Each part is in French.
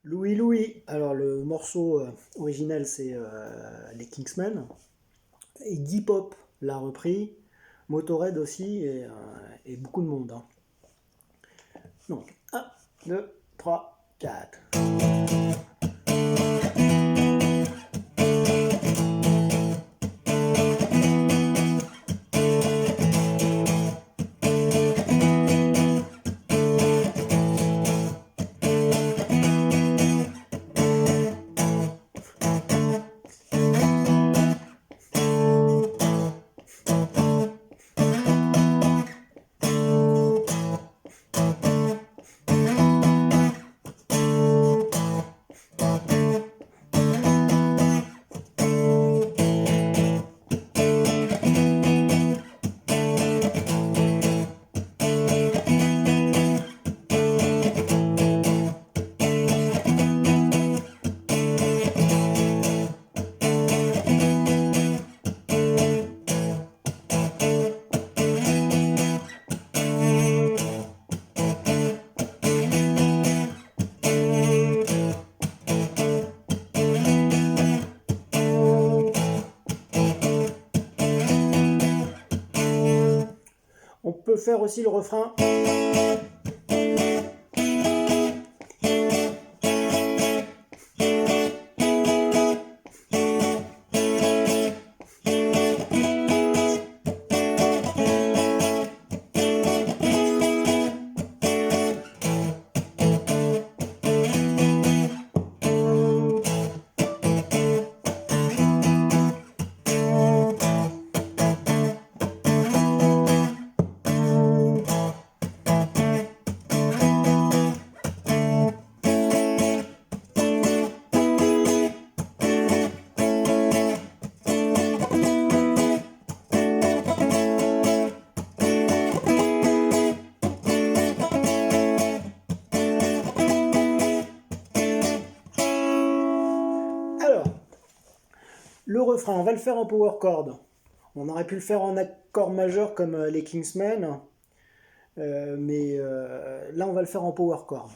Louis Louis. Alors le morceau original c'est les Kingsmen. Et Iggy Pop l'a repris. Motorhead aussi et beaucoup de monde, hein. Donc 1, 2, 3, 4. On peut faire aussi le refrain. Alors, le refrain, on va le faire en power chord. On aurait pu le faire en accord majeur comme les Kingsmen, mais là on va le faire en power chord.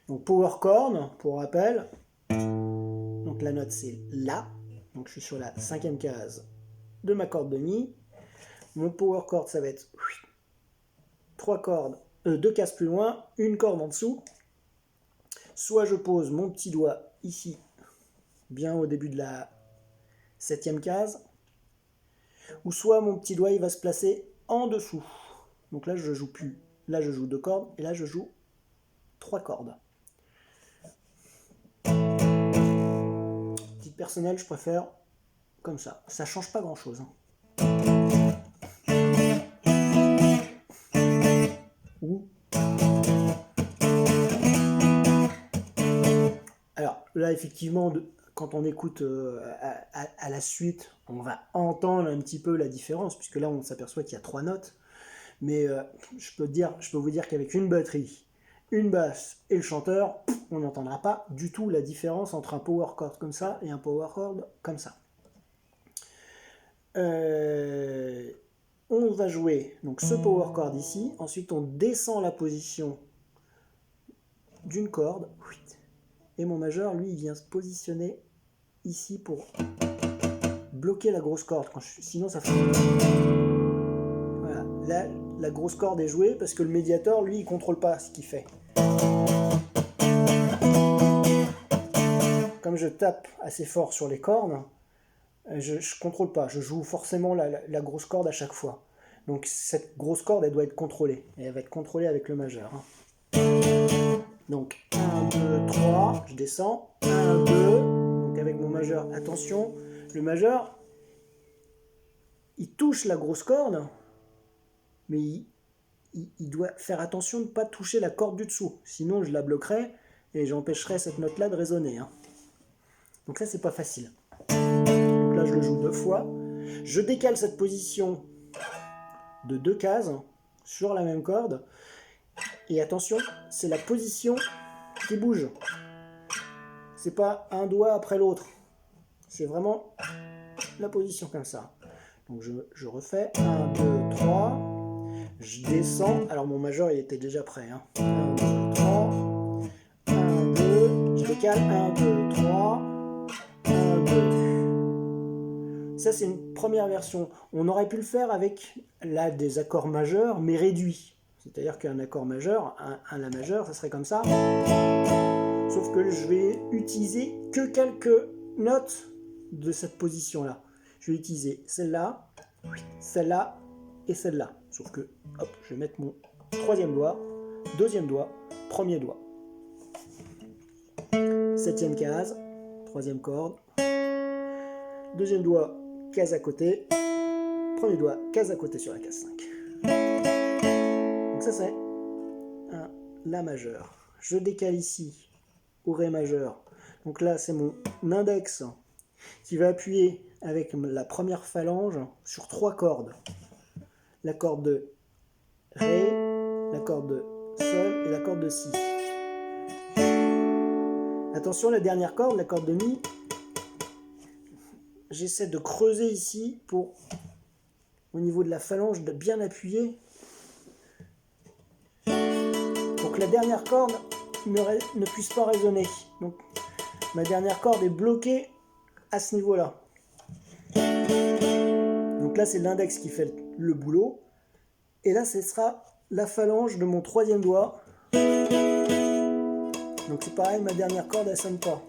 Donc power chord, pour rappel, donc la note c'est La, donc je suis sur la cinquième case de ma corde de Mi. Mon power chord ça va être 3 cordes, 2 cases plus loin, une corde en dessous. Soit je pose mon petit doigt ici, bien au début de la septième case, ou soit mon petit doigt il va se placer en dessous. Donc là je joue plus, là je joue 2 cordes et là je joue 3 cordes. Titre personnel, je préfère comme ça change pas grand chose, hein. Ou alors là effectivement quand on écoute à la suite, on va entendre un petit peu la différence, puisque là on s'aperçoit qu'il y a 3 notes. Mais je peux vous dire qu'avec une batterie, une basse et le chanteur, on n'entendra pas du tout la différence entre un power chord comme ça et un power chord comme ça. On va jouer donc ce power chord ici, ensuite on descend la position d'une corde, et mon majeur, lui, il vient se positionner ici pour bloquer la grosse corde, sinon ça fait... Voilà, là, la grosse corde est jouée parce que le médiator, lui, il contrôle pas ce qu'il fait. Comme je tape assez fort sur les cordes, je contrôle pas, je joue forcément la grosse corde à chaque fois. Donc cette grosse corde, elle doit être contrôlée, et elle va être contrôlée avec le majeur, hein. Donc 1, 2, 3, je descends, 1, 2, donc avec mon majeur, attention, le majeur, il touche la grosse corde, mais il doit faire attention de ne pas toucher la corde du dessous, sinon je la bloquerai et j'empêcherai cette note-là de résonner, hein. Donc ça, c'est pas facile. Donc là, je le joue 2 fois. Je décale cette position de 2 cases sur la même corde. Et attention, c'est la position qui bouge. C'est pas un doigt après l'autre. C'est vraiment la position comme ça. Donc je refais 1, 2, 3. Je descends. Alors mon majeur, il était déjà prêt, hein. 1, 2, 3. 1, 2. décale, 1, 2, 3, 1, 2. Ça, c'est une première version. On aurait pu le faire avec là des accords majeurs, mais réduits. C'est-à-dire qu'un accord majeur, un La majeur, ça serait comme ça. Sauf que je vais utiliser que quelques notes de cette position-là. Je vais utiliser celle-là, celle-là et celle-là. Sauf que, hop, je vais mettre mon troisième doigt, deuxième doigt, premier doigt. Septième case, troisième corde. Deuxième doigt, case à côté. Premier doigt, case à côté sur la case 5. Donc ça c'est un La majeur. Je décale ici au Ré majeur. Donc là c'est mon index qui va appuyer avec la première phalange sur 3 cordes. La corde de Ré, la corde de Sol et la corde de Si. Attention, la dernière corde, la corde de Mi, j'essaie de creuser ici pour, au niveau de la phalange, de bien appuyer pour que la dernière corde ne puisse pas résonner. Donc ma dernière corde est bloquée à ce niveau-là. Donc là, c'est l'index qui fait le boulot. Et là, ce sera la phalange de mon troisième doigt. Donc c'est pareil, ma dernière corde, elle ne sonne pas.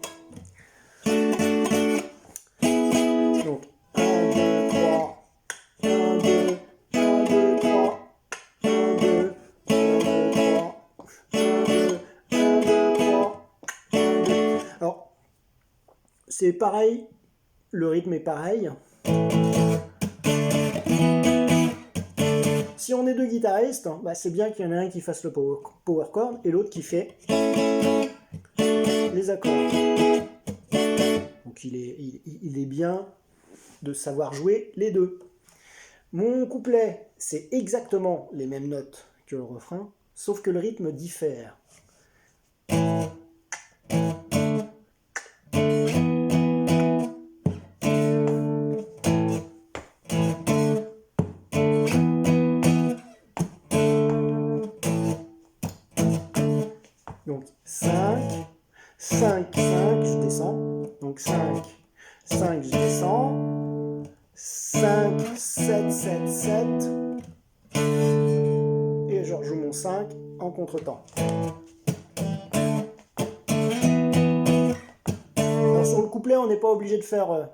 Donc 1, 2, 3, 1, 2, 1, 2, 3, 1, 2, 1, 2, 3, 1, 2, 1, 2, 3, 1, 2. Alors, c'est pareil, le rythme est pareil. Si on est deux guitaristes, bah c'est bien qu'il y en ait un qui fasse le power chord et l'autre qui fait les accords. Donc il est bien de savoir jouer les deux. Mon couplet, c'est exactement les mêmes notes que le refrain, sauf que le rythme diffère. Donc 5, 5, 5, je descends. Donc 5, 5, je descends. 5, 7, 7, 7. Et je rejoue mon 5 en contretemps. Alors sur le couplet, on n'est pas obligé de faire...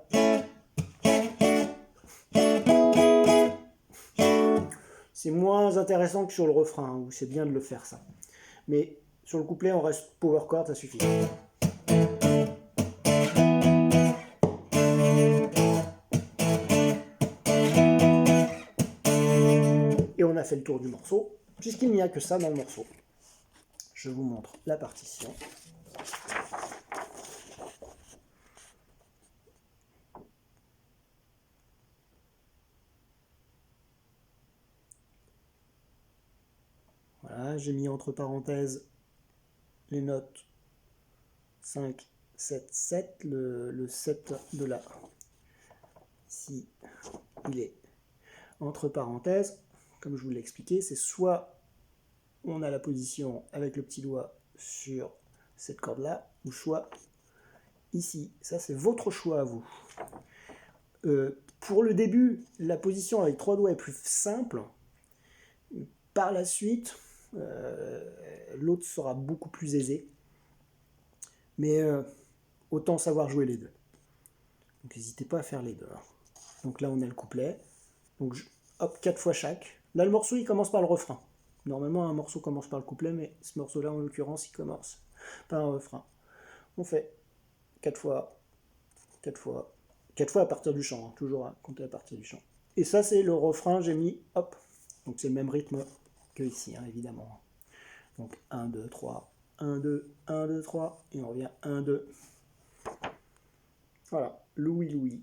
C'est moins intéressant que sur le refrain, où c'est bien de le faire ça. Mais sur le couplet, on reste power chord, ça suffit. Et on a fait le tour du morceau, puisqu'il n'y a que ça dans le morceau. Je vous montre la partition. Voilà, j'ai mis entre parenthèses les notes 5, 7, 7, le 7 de la... Ici, il est entre parenthèses. Comme je vous l'ai expliqué, c'est soit on a la position avec le petit doigt sur cette corde-là, ou soit ici. Ça, c'est votre choix à vous. Pour le début, la position avec 3 doigts est plus simple. Par la suite, l'autre sera beaucoup plus aisé. Mais autant savoir jouer les deux. Donc n'hésitez pas à faire les deux. Donc là, on a le couplet. Donc hop, 4 fois chaque. Là, le morceau, il commence par le refrain. Normalement, un morceau commence par le couplet, mais ce morceau-là, en l'occurrence, il commence par un refrain. On fait 4 fois, 4 fois, 4 fois à partir du chant, hein, toujours à compter à partir du chant. Et ça, c'est le refrain, j'ai mis, hop, donc c'est le même rythme que ici, hein, évidemment. Donc 1, 2, 3, 1, 2, 1, 2, 3, et on revient 1, 2. Voilà, Louis, Louis.